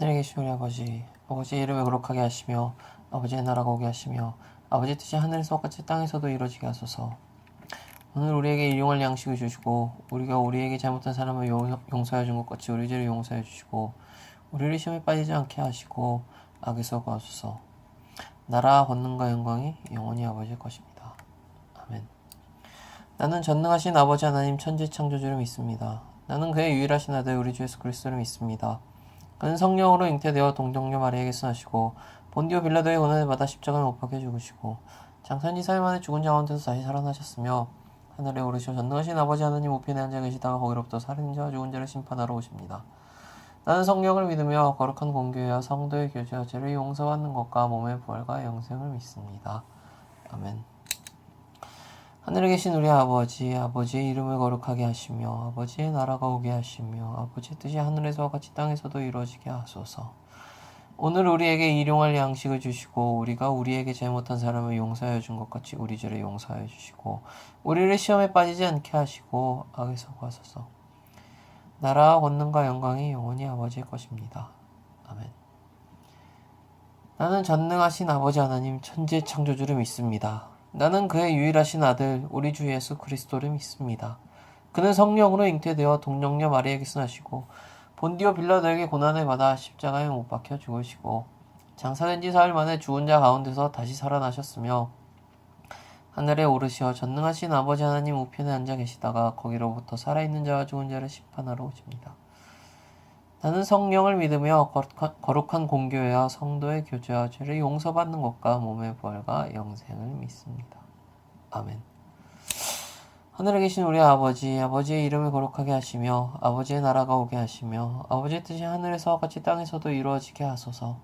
하늘에 계신 우리 아버지, 아버지의 이름을 거룩하게 하시며 아버지의 나라가 오게 하시며 아버지의 뜻이 하늘에서 같이 땅에서도 이루어지게 하소서. 오늘 우리에게 일용할 양식을 주시고 우리가 우리에게 잘못한 사람을 용서해 준 것 같이 우리 죄를 용서해 주시고 우리를 시험에 빠지지 않게 하시고 악에서 구하소서. 나라와 권능과 영광이 영원히 아버지의 것입니다. 아멘. 나는 전능하신 아버지 하나님 천지 창조주를 믿습니다. 나는 그의 유일하신 아들 우리 주 예수 그리스도를 믿습니다. 그는 성령으로 잉태되어 동정녀 마리아에게 순하시고 본디오 빌라도의 고난을 받아 십자가에 못 박혀 죽으시고 장사한 지 4일 만에 죽은 자 가운데서 다시 살아나셨으며 하늘에 오르시어 전능하신 아버지 하나님 우편에 앉아 계시다가 거기로부터 살인 자와 죽은 자를 심판하러 오십니다. 나는 성령을 믿으며 거룩한 공교회와 성도의 교제와 죄를 용서받는 것과 몸의 부활과 영생을 믿습니다. 아멘. 하늘에 계신 우리 아버지, 아버지의 이름을 거룩하게 하시며 아버지의 나라가 오게 하시며 아버지의 뜻이 하늘에서와 같이 땅에서도 이루어지게 하소서. 오늘 우리에게 일용할 양식을 주시고 우리가 우리에게 잘못한 사람을 용서하여 준 것 같이 우리 죄를 용서하여 주시고 우리를 시험에 빠지지 않게 하시고 악에서 구하소서. 나라와 권능과 영광이 영원히 아버지의 것입니다. 아멘. 나는 전능하신 아버지 하나님 천지의 창조주를 믿습니다. 나는 그의 유일하신 아들 우리 주 예수 그리스도를 믿습니다. 그는 성령으로 잉태되어 동정녀 마리아에게 순하시고 본디오 빌라도에게 고난을 받아 십자가에 못 박혀 죽으시고 장사된 지 4일 만에 죽은 자 가운데서 다시 살아나셨으며 하늘에 오르시어 전능하신 아버지 하나님 우편에 앉아 계시다가 거기로부터 살아있는 자와 죽은 자를 심판하러 오십니다. 나는 성령을 믿으며 거룩한 공교회와 성도의 교제와 죄를 용서받는 것과 몸의 부활과 영생을 믿습니다. 아멘. 하늘에 계신 우리 아버지, 아버지의 이름을 거룩하게 하시며 아버지의 나라가 오게 하시며 아버지의 뜻이 하늘에서와 같이 땅에서도 이루어지게 하소서.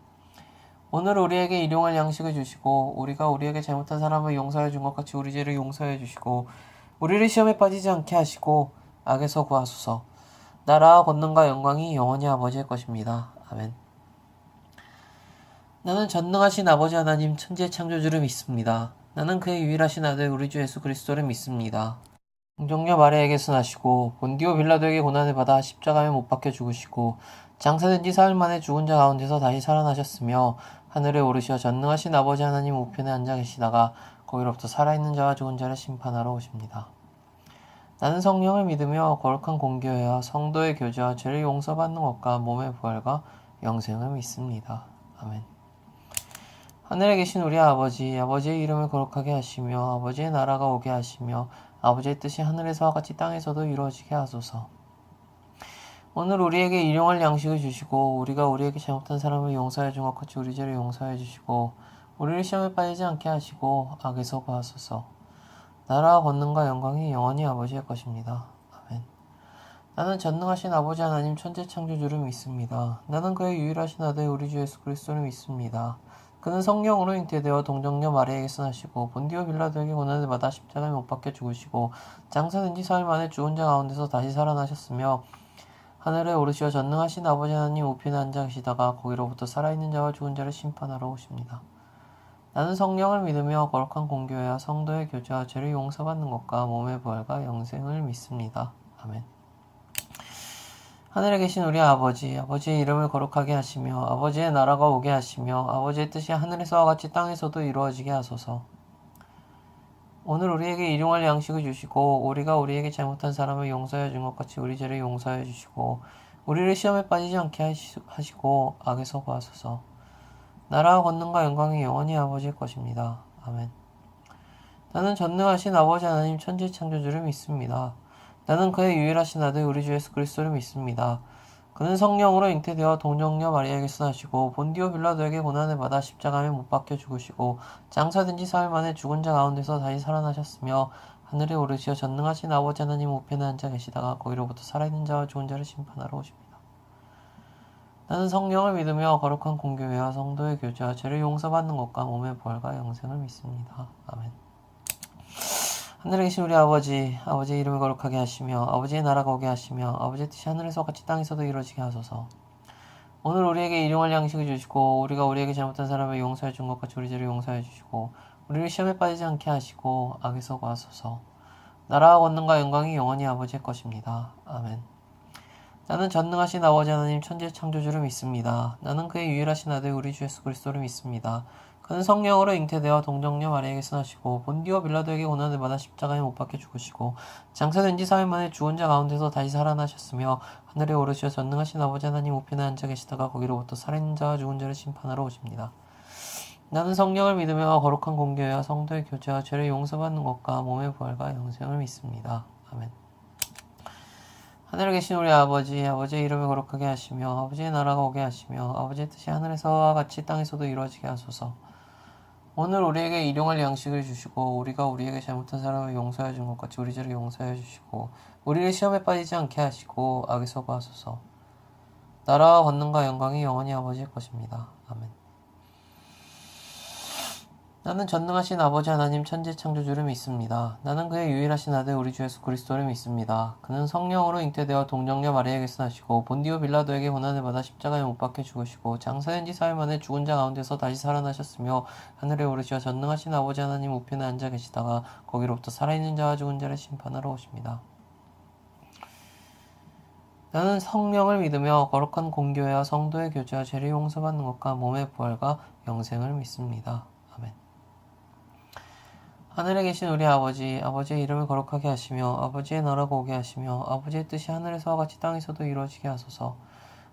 오늘 우리에게 일용할 양식을 주시고 우리가 우리에게 잘못한 사람을 용서해 준 것 같이 우리 죄를 용서해 주시고 우리를 시험에 빠지지 않게 하시고 악에서 구하소서. 나라와 권능과 영광이 영원히 아버지의 것입니다. 아멘. 나는 전능하신 아버지 하나님 천지의 창조주를 믿습니다. 나는 그의 유일하신 아들 우리 주 예수 그리스도를 믿습니다. 동정녀 마리아에게 순하시고 본디오 빌라도에게 고난을 받아 십자가에 못 박혀 죽으시고 장사된 지 4일 만에 죽은 자 가운데서 다시 살아나셨으며 하늘에 오르시어 전능하신 아버지 하나님 우편에 앉아 계시다가 거기로부터 살아있는 자와 죽은 자를 심판하러 오십니다. 나는 성령을 믿으며 거룩한 공교회와 성도의 교제와 죄를 용서받는 것과 몸의 부활과 영생을 믿습니다. 아멘. 하늘에 계신 우리 아버지, 아버지의 이름을 거룩하게 하시며 아버지의 나라가 오게 하시며 아버지의 뜻이 하늘에서와 같이 땅에서도 이루어지게 하소서. 오늘 우리에게 일용할 양식을 주시고 우리가 우리에게 잘못한 사람을 용서해 준 것 같이 우리 죄를 용서해 주시고 우리를 시험에 빠지지 않게 하시고 악에서 구하소서. 나라와 권능과 영광이 영원히 아버지의 것입니다. 아멘. 나는 전능하신 아버지 하나님 천지 창조주를 믿습니다. 나는 그의 유일하신 아들 우리 주 예수 그리스도를 믿습니다. 그는 성령으로 잉태되어 동정녀 마리아에게 순하시고 본디오 빌라도에게 고난을 받아 십자가에 못 박혀 죽으시고 장사된 지 4일 만에 죽은 자 가운데서 다시 살아나셨으며 하늘에 오르시어 전능하신 아버지 하나님 우편에 앉아 계시다가 거기로부터 살아있는 자와 죽은 자를 심판하러 오십니다. 나는 성령을 믿으며 거룩한 공교회와 성도의 교제와 죄를 용서받는 것과 몸의 부활과 영생을 믿습니다. 아멘. 하늘에 계신 우리 아버지, 아버지의 이름을 거룩하게 하시며 아버지의 나라가 오게 하시며 아버지의 뜻이 하늘에서와 같이 땅에서도 이루어지게 하소서. 오늘 우리에게 일용할 양식을 주시고 우리가 우리에게 잘못한 사람을 용서해 준 것 같이 우리 죄를 용서해 주시고 우리를 시험에 빠지지 않게 하시고 악에서 구하소서. 나라와 권능과 영광이 영원히 아버지의 것입니다. 아멘. 나는 전능하신 아버지 하나님 천지 창조주를 믿습니다. 나는 그의 유일하신 아들 우리 주 예수 그리스도를 믿습니다. 그는 성령으로 잉태되어 동정녀 마리아에게 순하시고 본디오 빌라도에게 고난을 받아 십자가에 못 박혀 죽으시고 장사된 지 4일 만에 죽은 자 가운데서 다시 살아나셨으며 하늘에 오르시어 전능하신 아버지 하나님 우편에 앉아 계시다가 거기로부터 살아있는 자와 죽은 자를 심판하러 오십니다. 나는 성령을 믿으며 거룩한 공교회와 성도의 교제와 죄를 용서받는 것과 몸의 부활과 영생을 믿습니다. 아멘. 하늘에 계신 우리 아버지, 아버지의 이름을 거룩하게 하시며 아버지의 나라가 오게 하시며 아버지의 뜻이 하늘에서 같이 땅에서도 이루어지게 하소서. 오늘 우리에게 일용할 양식을 주시고 우리가 우리에게 잘못한 사람을 용서해 준 것 같이 우리 죄를 용서해 주시고 우리를 시험에 빠지지 않게 하시고 악에서 구하소서. 나라와 권능과 영광이 영원히 아버지의 것입니다. 아멘. 나는 전능하신 아버지 하나님 천지 창조주를 믿습니다. 나는 그의 유일하신 아들 우리 주 예수 그리스도를 믿습니다. 그는 성령으로 잉태되어 동정녀 마리아에게서 나시고 본디오 빌라도에게 고난을 받아 십자가에 못 박혀 죽으시고 장사된 지 4일 만에 죽은 자 가운데서 다시 살아나셨으며 하늘에 오르시어 전능하신 아버지 하나님 우편에 앉아 계시다가 거기로부터 살아있는 자와 죽은 자를 심판하러 오십니다. 나는 성령을 믿으며 거룩한 공교회와 성도의 교제와 죄를 용서받는 것과 몸의 부활과 영생을 믿습니다. 아멘. 하늘에 계신 우리 아버지, 아버지의 이름을 거룩하게 하시며 아버지의 나라가 오게 하시며 아버지의 뜻이 하늘에서와 같이 땅에서도 이루어지게 하소서. 오늘 우리에게 일용할 양식을 주시고 우리가 우리에게 잘못한 사람을 용서해 준 것 같이 우리 죄를 용서해 주시고 우리를 시험에 빠지지 않게 하시고 악에서 구하소서. 나라와 권능과 영광이 영원히 아버지의 것입니다. 아멘. 나는 전능하신 아버지 하나님 천지 창조주를 믿습니다. 나는 그의 유일하신 아들 우리 주 예수 그리스도를 믿습니다. 그는 성령으로 잉태되어 동정녀 마리아에게서 나시고 본디오 빌라도에게 고난을 받아 십자가에 못 박혀 죽으시고 장사된 지 4일 만에 죽은 자 가운데서 다시 살아나셨으며 하늘에 오르시어 전능하신 아버지 하나님 우편에 앉아 계시다가 거기로부터 살아있는 자와 죽은 자를 심판하러 오십니다. 나는 성령을 믿으며 거룩한 공교회와 성도의 교제와 죄를 용서받는 것과 몸의 부활과 영생을 믿습니다. 아멘. 하늘에 계신 우리 아버지, 아버지의 이름을 거룩하게 하시며 아버지의 나라가 오게 하시며 아버지의 뜻이 하늘에서와 같이 땅에서도 이루어지게 하소서.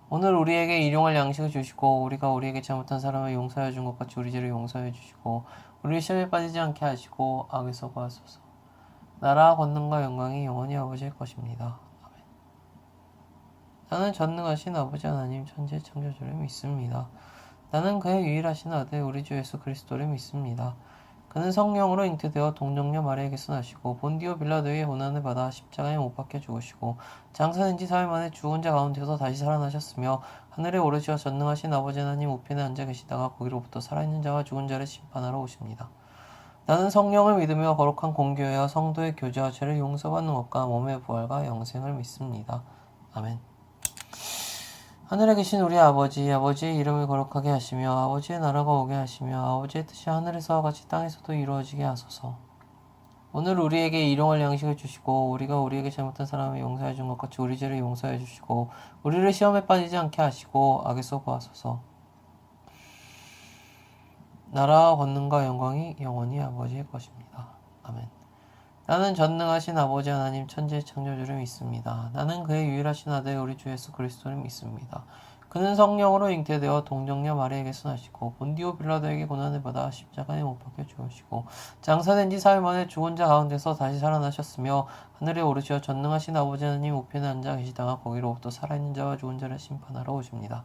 오늘 우리에게 일용할 양식을 주시고 우리가 우리에게 잘못한 사람을 용서해 준 것 같이 우리 죄를 용서해 주시고 우리를 시험에 빠지지 않게 하시고 악에서 구하소서. 나라와 권능과 영광이 영원히 아버지의 것입니다. 아멘. 나는 전능하신 아버지 하나님 천지의 창조주를 믿습니다. 나는 그의 유일하신 아들 우리 주 예수 그리스도를 믿습니다. 그는 성령으로 잉태되어 동정녀 마리아에게서 나시고 본디오 빌라도에게 고난을 받아 십자가에 못 박혀 죽으시고 장사된 지 4일 만에 죽은 자 가운데서 다시 살아나셨으며 하늘에 오르시어 전능하신 아버지 하나님 우편에 앉아 계시다가 거기로부터 살아있는 자와 죽은 자를 심판하러 오십니다. 나는 성령을 믿으며 거룩한 공교회와 성도의 교제와 죄를 용서받는 것과 몸의 부활과 영생을 믿습니다. 아멘. 하늘에 계신 우리 아버지, 아버지의 이름을 거룩하게 하시며 아버지의 나라가 오게 하시며 아버지의 뜻이 하늘에서와 같이 땅에서도 이루어지게 하소서. 오늘 우리에게 일용할 양식을 주시고 우리가 우리에게 잘못한 사람을 용서해 준 것 같이 우리 죄를 용서해 주시고 우리를 시험에 빠지지 않게 하시고 악에서 구하소서. 나라와 권능과 영광이 영원히 아버지의 것입니다. 아멘. 나는 전능하신 아버지 하나님 천지의 창조주를 믿습니다. 나는 그의 유일하신 아들 우리 주 예수 그리스도를 믿습니다. 그는 성령으로 잉태되어 동정녀 마리아에게서 나시고 본디오 빌라도에게 고난을 받아 십자가에 못 박혀 죽으시고 장사된 지 4일 만에 죽은 자 가운데서 다시 살아나셨으며 하늘에 오르시어 전능하신 아버지 하나님 우편에 앉아 계시다가 거기로부터 살아있는 자와 죽은 자를 심판하러 오십니다.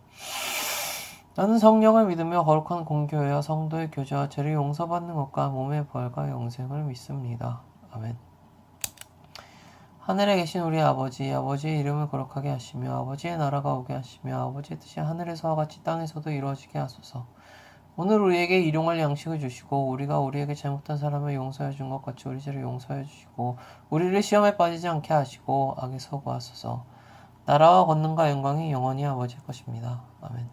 나는 성령을 믿으며 거룩한 공교회와 성도의 교제와 죄를 용서받는 것과 몸의 부활과 영생을 믿습니다. 아멘. 하늘에 계신 우리 아버지, 아버지의 이름을 거룩하게 하시며 아버지의 나라가 오게 하시며 아버지의 뜻이 하늘에서와 같이 땅에서도 이루어지게 하소서. 오늘 우리에게 일용할 양식을 주시고 우리가 우리에게 잘못한 사람을 용서해 준 것 같이 우리 죄를 용서해 주시고 우리를 시험에 빠지지 않게 하시고 악에서 구하소서. 나라와 권능과 영광이 영원히 아버지의 것입니다. 아멘.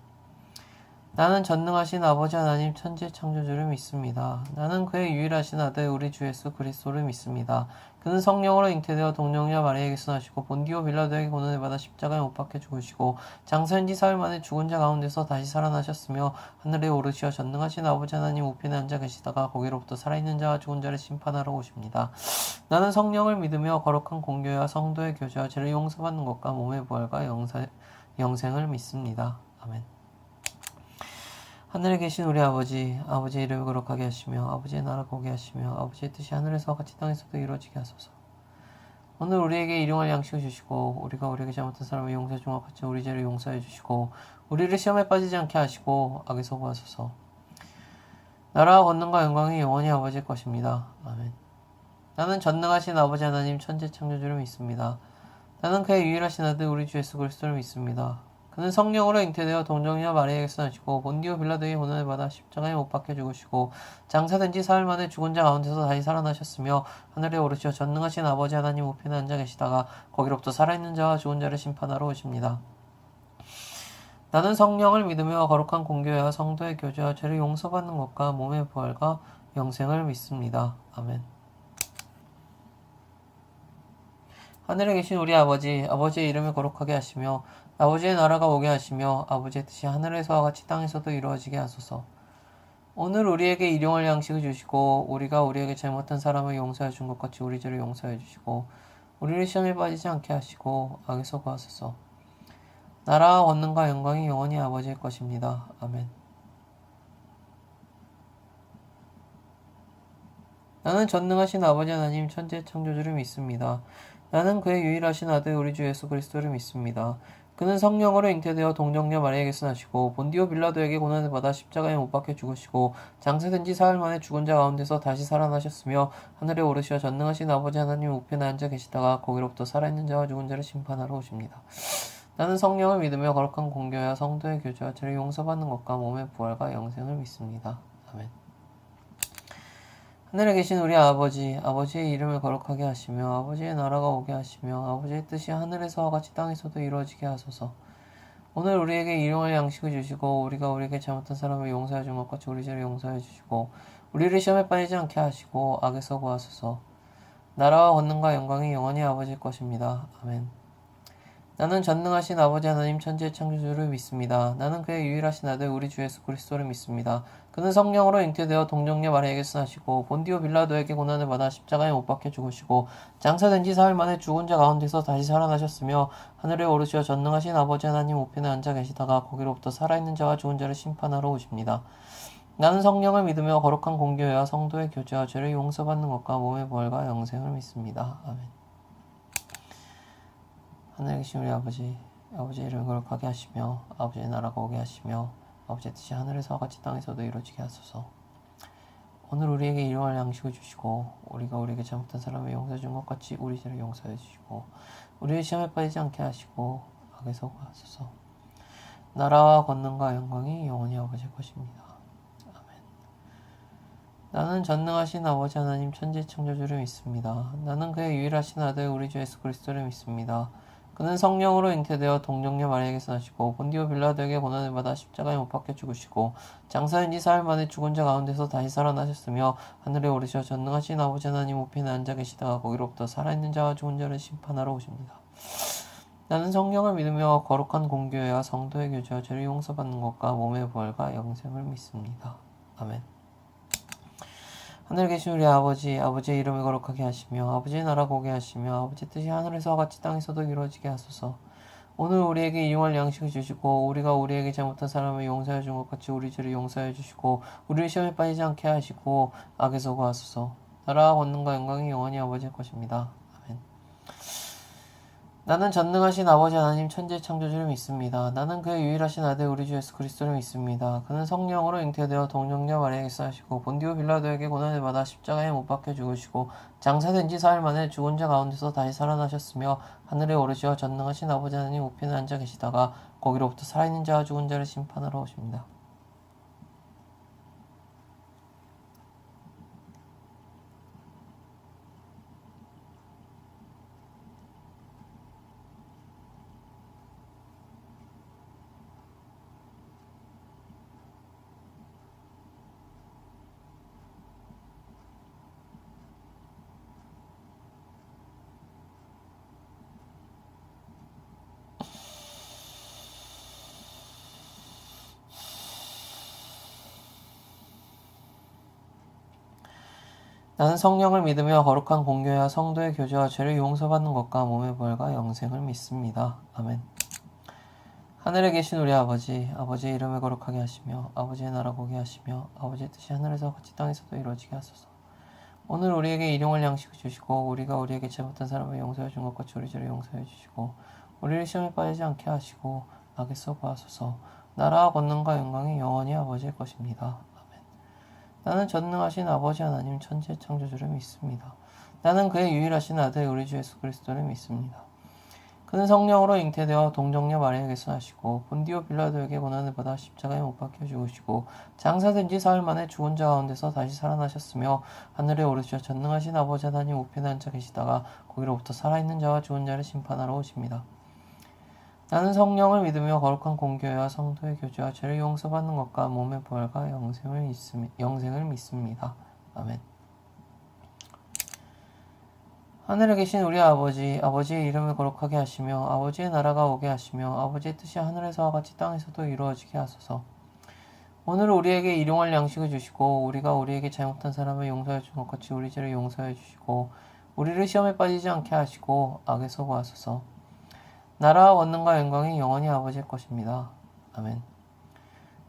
나는 전능하신 아버지 하나님 천지의 창조주를 믿습니다. 나는 그의 유일하신 아들 우리 주 예수 그리스도를 믿습니다. 그는 성령으로 잉태되어 동정녀 마리아에게서 나시고 본디오 빌라도에게 고난을 받아 십자가에 못 박혀 죽으시고 장사된 지 4일 만에 죽은 자 가운데서 다시 살아나셨으며 하늘에 오르시어 전능하신 아버지 하나님 우편에 앉아 계시다가 거기로부터 살아있는 자와 죽은 자를 심판하러 오십니다. 나는 성령을 믿으며 거룩한 공교회와 성도의 교제와 죄를 용서받는 것과 몸의 부활과 영생을 믿습니다. 아멘. 하늘에 계신 우리 아버지, 아버지의 이름을 거룩하게 하시며 아버지의 나라가 오게 하시며 아버지의 뜻이 하늘에서와 같이 땅에서도 이루어지게 하소서. 오늘 우리에게 일용할 양식을 주시고 우리가 우리에게 잘못한 사람을 용서해 준 것 같이 우리 죄를 용서해 주시고 우리를 시험에 빠지지 않게 하시고 악에서 구하소서. 나라와 권능과 영광이 영원히 아버지의 것입니다. 아멘. 나는 전능하신 아버지 하나님 천지 창조주를 믿습니다. 나는 그의 유일하신 아들 우리 주 예수 그리스도를 믿습니다. 그는 성령으로 잉태되어 동정녀 마리아에게서 나시고 본디오 빌라도에게 고난을 받아 십자가에 못 박혀 죽으시고 장사된 지 4일 만에 죽은 자 가운데서 다시 살아나셨으며 하늘에 오르시어 전능하신 아버지 하나님 우편에 앉아 계시다가 거기로부터 살아있는 자와 죽은 자를 심판하러 오십니다. 나는 성령을 믿으며 거룩한 공교회와 성도의 교제와 죄를 용서받는 것과 몸의 부활과 영생을 믿습니다. 아멘. 하늘에 계신 우리 아버지, 아버지의 이름을 거룩하게 하시며 아버지의 나라가 오게 하시며 아버지의 뜻이 하늘에서와 같이 땅에서도 이루어지게 하소서. 오늘 우리에게 일용할 양식을 주시고 우리가 우리에게 잘못한 사람을 용서해 준 것 같이 우리 죄를 용서해 주시고 우리를 시험에 빠지지 않게 하시고 악에서 구하소서. 나라와 권능과 영광이 영원히 아버지의 것입니다. 아멘. 나는 전능하신 아버지 하나님 천재 창조주를 믿습니다. 나는 그의 유일하신 아들 우리 주 예수 그리스도를 믿습니다. 그는 성령으로 잉태되어 동정녀 마리아에게서 나시고 본디오 빌라도에게 고난을 받아 십자가에 못 박혀 죽으시고 장사된 지 사흘 만에 죽은 자 가운데서 다시 살아나셨으며 하늘에 오르시어 전능하신 아버지 하나님 우편에 앉아 계시다가 거기로부터 살아있는 자와 죽은 자를 심판하러 오십니다. 나는 성령을 믿으며 거룩한 공교와 성도의 교제와 죄를 용서받는 것과 몸의 부활과 영생을 믿습니다. 아멘. 하늘에 계신 우리 아버지, 아버지의 이름을 거룩하게 하시며 아버지의 나라가 오게 하시며 아버지의 뜻이 하늘에서와 같이 땅에서도 이루어지게 하소서. 오늘 우리에게 일용할 양식을 주시고 우리가 우리에게 잘못한 사람을 용서해 준 것 같이 우리 죄를 용서해 주시고 우리를 시험에 빠지지 않게 하시고 악에서 구하소서. 나라와 권능과 영광이 영원히 아버지의 것입니다. 아멘. 나는 전능하신 아버지 하나님 천지의 창조주를 믿습니다. 나는 그의 유일하신 아들 우리 주 예수 그리스도를 믿습니다. 그는 성령으로 잉태되어 동정녀 마리아에게서 나시고 본디오 빌라도에게 고난을 받아 십자가에 못 박혀 죽으시고 장사된 지 사흘 만에 죽은 자 가운데서 다시 살아나셨으며 하늘에 오르시어 전능하신 아버지 하나님 우편에 앉아 계시다가 거기로부터 살아있는 자와 죽은 자를 심판하러 오십니다. 나는 성령을 믿으며 거룩한 공교회와 성도의 교제와 죄를 용서받는 것과 몸의 부활과 영생을 믿습니다. 아멘. 하늘에 계신 우리 아버지, 아버지의 이름을 거룩하게 하시며 아버지의 나라가 오게 하시며 아버지의 뜻이 하늘에서와 같이 땅에서도 이루어지게 하소서. 오늘 우리에게 일용할 양식을 주시고 우리가 우리에게 잘못한 사람을 용서해 준 것 같이 우리 죄를 용서해 주시고 우리의 시험에 빠지지 않게 하시고 악에서 구하소서. 나라와 권능과 영광이 영원히 아버지의 것입니다. 아멘. 나는 전능하신 아버지 하나님 천지 창조주를 믿습니다. 나는 그의 유일하신 아들 우리 주 예수 그리스도를 믿습니다. 그는 성령으로 잉태되어 동정녀 마리아에게서 나시고 본디오 빌라도에게 고난을 받아 십자가에 못 박혀 죽으시고 장사된 지 사흘 만에 죽은 자 가운데서 다시 살아나셨으며 하늘에 오르셔 전능하신 아버지 하나님 우편에 앉아 계시다가 거기로부터 살아있는 자와 죽은 자를 심판하러 오십니다. 나는 성령을 믿으며 거룩한 공교회와 성도의 교제와 죄를 용서받는 것과 몸의 부활과 영생을 믿습니다. 아멘. 하늘에 계신 우리 아버지, 아버지의 이름을 거룩하게 하시며 아버지의 나라가 오게 하시며 아버지의 뜻이 하늘에서와 같이 땅에서도 이루어지게 하소서. 오늘 우리에게 일용할 양식을 주시고 우리가 우리에게 잘못한 사람을 용서해 준 것 같이 우리 죄를 용서해 주시고 우리를 시험에 빠지지 않게 하시고 악에서 구하소서. 나라와 권능과 영광이 영원히 아버지의 것입니다. 아멘. 나는 전능하신 아버지 하나님 천지의 창조주를 믿습니다. 나는 그의 유일하신 아들 우리 주 예수 그리스도를 믿습니다. 그는 성령으로 잉태되어 동정녀 마리아에게서 나시고 본디오 빌라도에게 고난을 받아 십자가에 못 박혀 죽으시고 장사된 지 사흘 만에 죽은 자 가운데서 다시 살아나셨으며 하늘에 오르시어 전능하신 아버지 하나님 우편에 앉아 계시다가 거기로부터 살아있는 자와 죽은 자를 심판하러 오십니다. 나는 성령을 믿으며 거룩한 공교회와 성도의 교제와 죄를 용서받는 것과 몸의 부활과 영생을 믿습니다. 아멘. 하늘에 계신 우리 아버지, 아버지의 이름을 거룩하게 하시며 아버지의 나라가 오게 하시며 아버지의 뜻이 하늘에서 같이 땅에서도 이루어지게 하소서. 오늘 우리에게 일용할 양식을 주시고 우리가 우리에게 잘못한 사람을 용서해 준 것 같이 우리 죄를 용서해 주시고 우리를 시험에 빠지지 않게 하시고 악에서 구하소서. 나라와 권능과 영광이 영원히 아버지의 것입니다. 나는 전능하신 아버지 하나님 천지의 창조주를 믿습니다. 나는 그의 유일하신 아들 우리 주 예수 그리스도를 믿습니다. 그는 성령으로 잉태되어 동정녀 마리아에게서 나시고 본디오 빌라도에게 고난을 받아 십자가에 못 박혀 죽으시고 장사된 지 사흘 만에 죽은 자 가운데서 다시 살아나셨으며 하늘에 오르시어 전능하신 아버지 하나님 우편에 앉아 계시다가 거기로부터 살아있는 자와 죽은 자를 심판하러 오십니다. 나는 성령을 믿으며 거룩한 공교회와 성도의 교제와 죄를 용서받는 것과 몸의 부활과 영생을 믿습니다. 아멘. 하늘에 계신 우리 아버지, 아버지의 이름을 거룩하게 하시며 아버지의 나라가 오게 하시며 아버지의 뜻이 하늘에서와 같이 땅에서도 이루어지게 하소서. 오늘 우리에게 일용할 양식을 주시고 우리가 우리에게 잘못한 사람을 용서해 준 것 같이 우리 죄를 용서해 주시고 우리를 시험에 빠지지 않게 하시고 악에서 구하소서. 나라와 원능과 영광이 영원히 아버지의 것입니다. 아멘.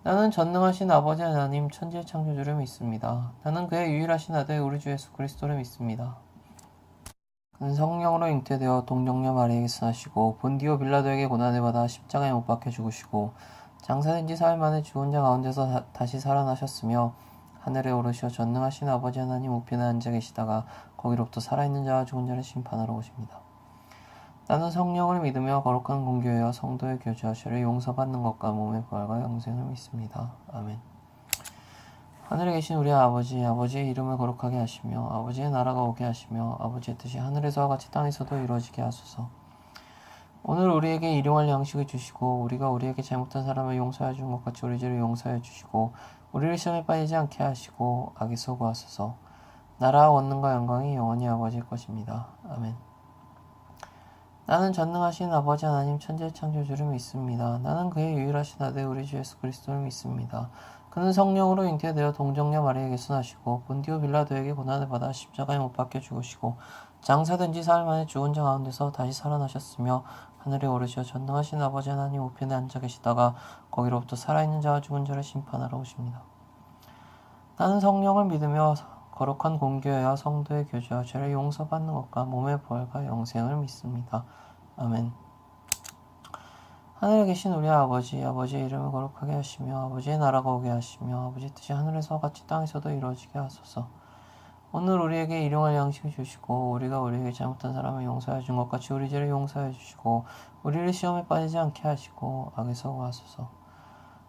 나는 전능하신 아버지 하나님 천지의 창조주를 믿습니다. 나는 그의 유일하신 아들 우리 주 예수 그리스도를 믿습니다. 그는 성령으로 잉태되어 동정녀 마리에게서 나시고 본디오 빌라도에게 고난을 받아 십자가에 못 박혀 죽으시고 장사된 지 사흘 만에 죽은 자 가운데서 다시 살아나셨으며 하늘에 오르시어 전능하신 아버지 하나님 우편에 앉아 계시다가 거기로부터 살아있는 자와 죽은 자를 심판하러 오십니다. 나는 성령을 믿으며 거룩한 공교회와 성도의 교제와 죄를 용서받는 것과 몸의 부활과 영생을 믿습니다. 아멘. 하늘에 계신 우리 아버지, 아버지의 이름을 거룩하게 하시며 아버지의 나라가 오게 하시며 아버지의 뜻이 하늘에서와 같이 땅에서도 이루어지게 하소서. 오늘 우리에게 일용할 양식을 주시고 우리가 우리에게 잘못한 사람을 용서해 준 것 같이 우리 죄를 용서해 주시고 우리를 시험에 빠지지 않게 하시고 악에서 구하소서. 나라와 원능과 영광이 영원히 아버지의 것입니다. 아멘. 나는 전능하신 아버지 하나님 천지의 창조주를 믿습니다. 나는 그의 유일하신 아들 우리 주 예수 그리스도를 믿습니다. 그는 성령으로 잉태되어 동정녀 마리에게서 나시고 본디오 빌라도에게 고난을 받아 십자가에 못 박혀 죽으시고 장사된 지 사흘 만에 죽은 자 가운데서 다시 살아나셨으며 하늘에 오르시어 전능하신 아버지 하나님 우편에 앉아 계시다가 거기로부터 살아있는 자와 죽은 자를 심판하러 오십니다. 나는 성령을 믿으며 거룩한 공교회와 성도의 교제와 죄를 용서받는 것과 몸의 부활과 영생을 믿습니다. 아멘. 하늘에 계신 우리 아버지, 아버지의 이름을 거룩하게 하시며 아버지의 나라가 오게 하시며 아버지의 뜻이 하늘에서와 같이 땅에서도 이루어지게 하소서. 오늘 우리에게 일용할 양식을 주시고 우리가 우리에게 잘못한 사람을 용서해 준 것 같이 우리 죄를 용서해 주시고 우리를 시험에 빠지지 않게 하시고 악에서 구하소서.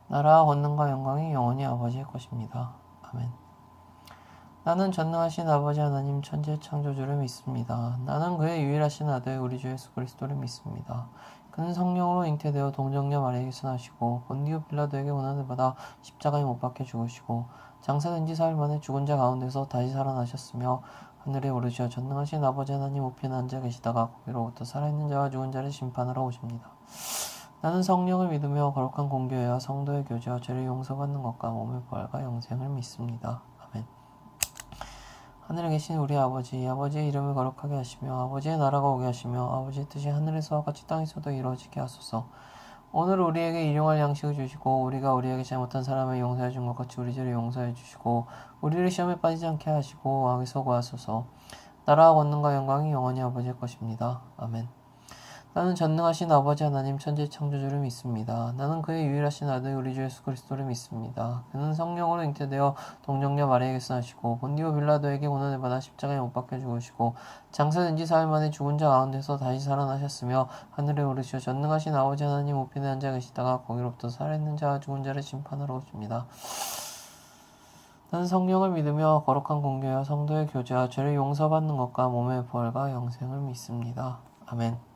나라와 권능과 영광이 영원히 아버지의 것입니다. 아멘. 나는 전능하신 아버지 하나님 천지의 창조주를 믿습니다. 나는 그의 유일하신 아들 우리 주 예수 그리스도를 믿습니다. 그는 성령으로 잉태되어 동정녀 마리에게서 나시고 본디오 빌라도에게 고난을 받아 십자가에 못 박혀 죽으시고 장사된 지 사흘 만에 죽은 자 가운데서 다시 살아나셨으며 하늘에 오르시어 전능하신 아버지 하나님 우편에 앉아 계시다가 거기로부터 살아있는 자와 죽은 자를 심판하러 오십니다. 나는 성령을 믿으며 거룩한 공교회와 성도의 교제와 죄를 용서받는 것과 몸의 부활과 영생을 믿습니다. 아멘. 하늘에 계신 우리 아버지, 아버지의 이름을 거룩하게 하시며 아버지의 나라가 오게 하시며 아버지의 뜻이 하늘에서와 같이 땅에서도 이루어지게 하소서. 오늘 우리에게 일용할 양식을 주시고 우리가 우리에게 잘못한 사람을 용서해 준 것 같이 우리 죄를 용서해 주시고 우리를 시험에 빠지지 않게 하시고 악에서 구하소서. 나라와 권능과 영광이 영원히 아버지의 것입니다. 아멘. 나는 전능하신 아버지 하나님 천지의 창조주를 믿습니다. 나는 그의 유일하신 아들 우리 주 예수 그리스도를 믿습니다. 그는 성령으로 잉태되어 동정녀 마리에게서 나시고 본디오 빌라도에게 고난을 받아 십자가에 못 박혀 죽으시고 장사된 지 사흘 만에 죽은 자 가운데서 다시 살아나셨으며 하늘에 오르시어 전능하신 아버지 하나님 우편에 앉아 계시다가 거기로부터 살아있는 자와 죽은 자를 심판하러 오십니다. 나는 성령을 믿으며 거룩한 공교회와 성도의 교제와 죄를 용서받는 것과 몸의 부활과 영생을 믿습니다. 아멘.